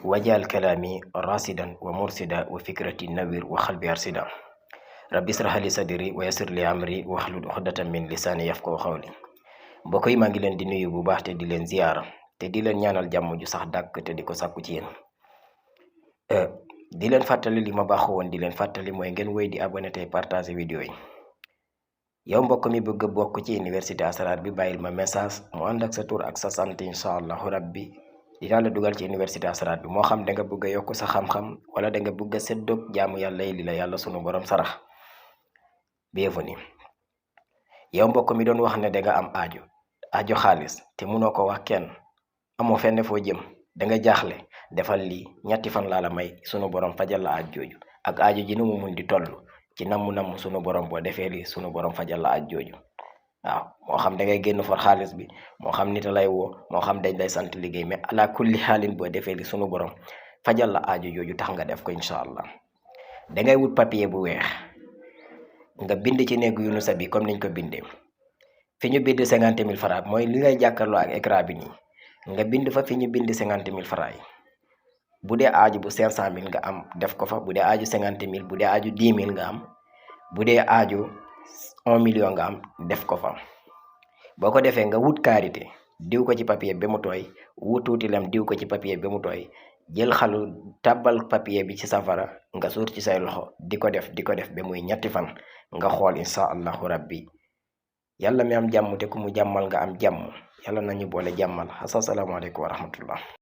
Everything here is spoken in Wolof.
wajal kalami rasidan wa mursida wa fikrati nawir wa xalbi arsida rabbi israh li sadri wa yassir li amri wahlul uqdatan min lisani yafqahu qawli. mbokk yi maa ngi leen di nuyu bu baax te di leen ziyaara te di leen ñaanal jàmm ju sax dàkk te di ko sàkku ci yéen. di leen fàttali li ma baaxoo woon di leen fàttali mooy ngeen wéy di abonné tey partager vidéo yi. yow mbokk mi bëgg a bokk ci université Asrar bi bàyyil ma message mu ànd ak sa tur ak sa sant incha allahu rabbi dinaa la dugal ci université Asrar bi moo xam da nga bëgg a yokk sa xam-xam wala da nga bëgg a séddoog jaamu yàlla yi li la yàlla sunu borom sarax. bienvenue yow mbokk mi doon wax ne da nga am aajo xaalis te munoo ko wax kenn amoo fenn foo jëm da nga jaaxle defal lii ñetti fan laa la may sunu borom fajal la aaj jooju ak aajo ji nu mu mun di toll ci namm sunu borom boo defee lii sunu borom fajal la aaj jooju. waaw moo xam da ngay génn for xaalis bi moo xam nit a lay woo moo xam dañ lay sant liggéey mais ala kulli xaalin boo defee li sunu borom fajal la aajo jooju tax nga def ko incha allah. da ngay wut papier bu weex nga bind ci néegu Yunusa bi comme niñ ko bindee fi ñu bind 50 000 francs mooy li ngay jàkkaarloo ak écran bi nii nga bind fa fi ñu bind 50 000 francs yi. bu dee aaju bu 500 000 nga am def ko fa bu dee aaju 50 000 bu dee aaju 10 000 nga am bu dee aaju 1 million nga am def ko fa. boo ko defee nga wut karité diw ko ci papier ba mu tooy wut tuuti lem diw ko ci papier ba mu tooy jël xalu tàbbal papier bi ci safara nga suur ci say loxo di ko def ba muy ñetti fan nga xool incha allahu rabbi yàlla mi am jàmm te ku mu jàmmal nga am jàmm yàlla nañu boole jàmmal asalaamaaleykum wa rahmatullah.